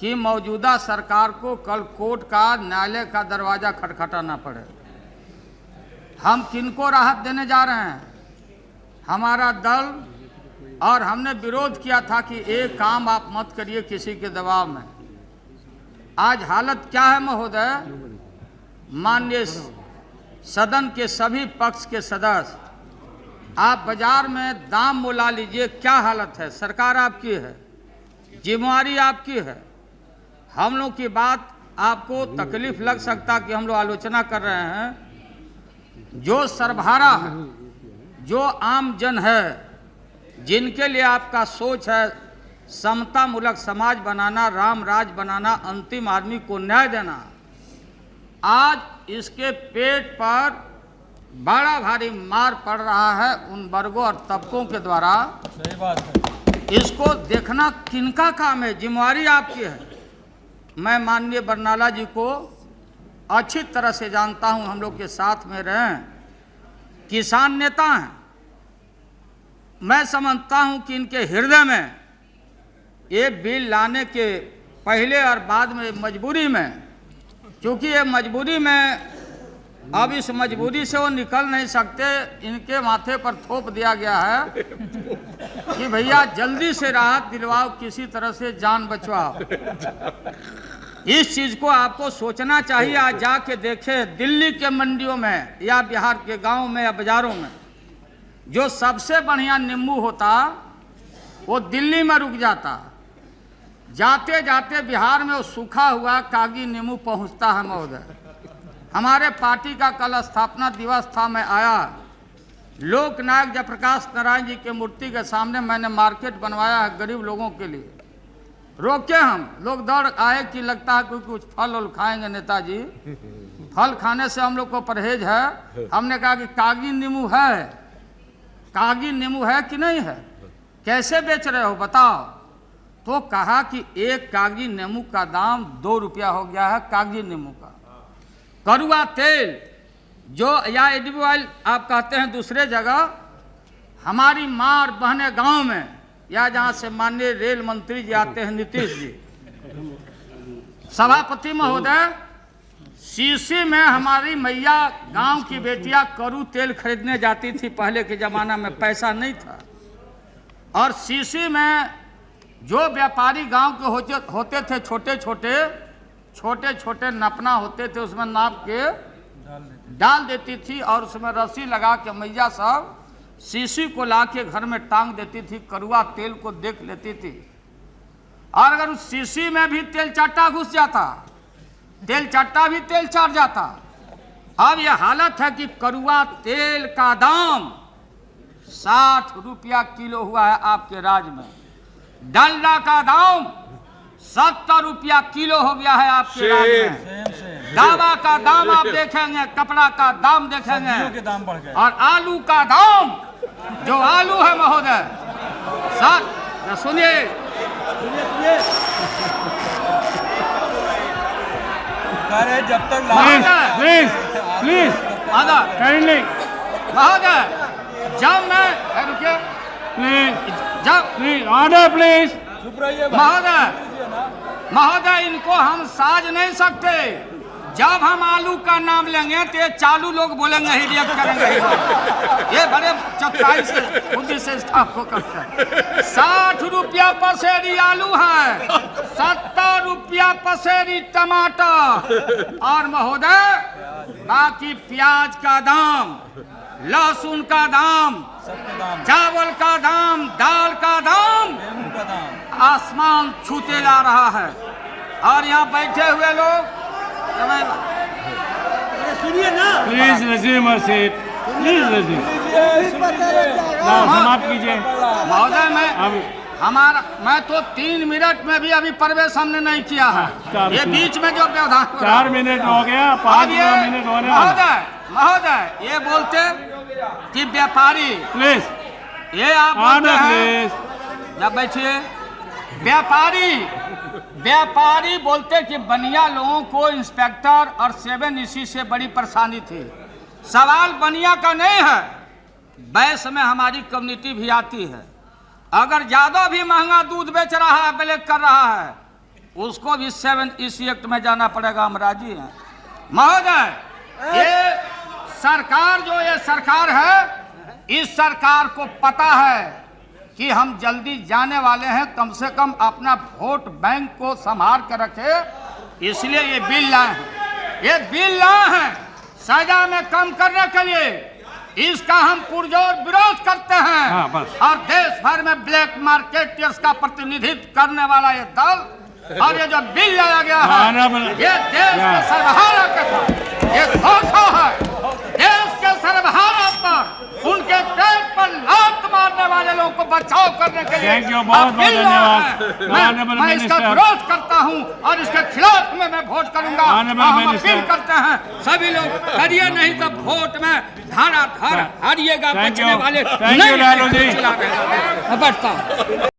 कि मौजूदा सरकार को कल कोर्ट का, न्यायालय का दरवाजा खटखटाना पड़े। हम किनको राहत देने जा रहे हैं? हमारा दल, और हमने विरोध किया था कि एक काम आप मत करिए किसी के दबाव में। आज हालत क्या है महोदय? माननीय सदन के सभी पक्ष के सदस्य, आप बाजार में दाम मोला लीजिए, क्या हालत है। सरकार आपकी है, जिम्मेवारी आपकी है। हम लोग की बात आपको तकलीफ लग सकता कि हम लोग आलोचना कर रहे हैं। जो सर्वहारा है, जो आम जन है, जिनके लिए आपका सोच है समता मूलक समाज बनाना, राम राज बनाना, अंतिम आदमी को न्याय देना, आज इसके पेट पर बड़ा भारी मार पड़ रहा है उन वर्गों और तबकों के द्वारा। सही बात है। इसको देखना किनका काम है? जिम्मेवारी आपकी है। मैं माननीय बरनाला जी को अच्छी तरह से जानता हूं, हम लोग के साथ में रहे, किसान नेता हैं। मैं समझता हूं कि इनके हृदय में ये बिल लाने के पहले और बाद में मजबूरी में, क्योंकि ये मजबूरी में, अब इस मजबूरी से वो निकल नहीं सकते, इनके माथे पर थोप दिया गया है कि भैया जल्दी से राहत दिलवाओ, किसी तरह से जान बचवाओ। इस चीज को आपको सोचना चाहिए। आज जाके देखें दिल्ली के मंडियों में या बिहार के गांव में या बाजारों में, जो सबसे बढ़िया नींबू होता वो दिल्ली में रुक जाता, जाते जाते बिहार में वो सूखा हुआ कागजी नींबू पहुंचता है महोदय। हमारे पार्टी का कल स्थापना दिवस था, मैं आया, लोकनायक जयप्रकाश नारायण जी के मूर्ति के सामने मैंने मार्केट बनवाया है गरीब लोगों के लिए। रोके हम लोग, दौड़ आए कि लगता है कोई कुछ फल उल खाएंगे नेताजी, फल खाने से हम लोग को परहेज है। हमने कहा कि कागजी नींबू है, कागजी नींबू है कि नहीं है, कैसे बेच रहे हो बताओ। तो कहा कि एक कागजी नींबू का दाम 2 रुपया हो गया है। कागजी नींबू का कड़वा तेल, जो या एडिबल ऑयल आप कहते हैं दूसरे जगह, हमारी माँ और बहने गांव में, या जहां से माननीय रेल मंत्री जी आते हैं नीतीश जी, सभापति महोदय, शीशी में हमारी मैया गांव की बेटियां कड़ू तेल खरीदने जाती थी। पहले के जमाना में पैसा नहीं था, और शीशी में जो व्यापारी गांव के होते थे, छोटे छोटे नपना होते थे, उसमें नाप के डाल देती थी, और उसमें रस्सी लगा के मैया सब शीशी को ला के घर में टांग देती थी, कड़वा तेल को देख लेती थी। और अगर उस शीशी में भी तेल चट्टा घुस जाता, तेल चट्टा भी तेल चाट जाता। अब यह हालत है कि कड़वा तेल का दाम 60 रुपया किलो हुआ है आपके राज्य में। डलडा का दाम 70 रुपया किलो हो गया है आपके राज्य में। दावा का दाम आप देखेंगे, कपड़ा का दाम देखेंगे, के दाम बढ़ गए। और आलू का दाम, जो आलू है महोदय, सुनिए जब तक प्लीज महोदय, जब मैं रुकिए, जब ऑर्डर प्लीज, महोदय, इनको हम साज नहीं सकते। जब हम आलू का नाम लेंगे तो ये चालू लोग बोलेंगे, ही रिएक्ट करेंगे। ये बड़े चतुराई से, बुद्धि से स्टाफ को करते हैं। 60 रुपया पसेरी आलू है, 70 रुपया पसेरी टमाटर, और महोदय बाकी प्याज का दाम, लहसुन का दाम, चावल का दाम, दाल का दाम आसमान छूते जा रहा है। और यहाँ बैठे हुए लोग, सुनिए ना, please resume your seat, please resume, समाप्त कीजिए महोदय। मैं तो 3 मिनट में भी अभी प्रवेश हमने नहीं किया है। ये बीच में जो व्यवधान 4 मिनट हो गया, 5 मिनट होने वाले। महोदय ये बोलते कि व्यापारी, प्लीज, ये आप बोलते हैं, प्लीज, जब बैठिए, व्यापारी बोलते कि बनिया लोगों को इंस्पेक्टर और 7 इसी से बड़ी परेशानी थी। सवाल बनिया का नहीं है, बैस में हमारी कम्युनिटी भी आती है। अगर ज्यादा भी महंगा दूध बेच रहा है, ब्लैक कर रहा है, उसको भी 7 इसी एक्ट में जाना पड़ेगा। हम राजी हैं महोदय। ये सरकार जो ये सरकार है, इस सरकार को पता है कि हम जल्दी जाने वाले हैं, कम से कम अपना वोट बैंक को संभाल कर रखे, इसलिए ये बिल लाए हैं। ये बिल लाए हैं सजा में कम करने के लिए। इसका हम पुरजोर विरोध करते हैं। हाँ, बस। और देश भर में ब्लैक मार्केटियर्स का प्रतिनिधित्व करने वाला ये दल और ये जो बिल लाया गया है, ये देश के सर्वहारा के साथ ये धोखा है। देश के सर्वहारा पर उनके पेट पर लात मारने वाले लोगों को बचाव करने के लिए थैंक यू, बहुत बहुत धन्यवाद। मैं इसका विरोध करता हूं और इसके खिलाफ में मैं वोट करूंगा। हम अपील करते हैं सभी लोग करिए, नहीं तो वोट में धारा हारिएगा। बचने वाले नहीं। लालू जी। बैठता हूं।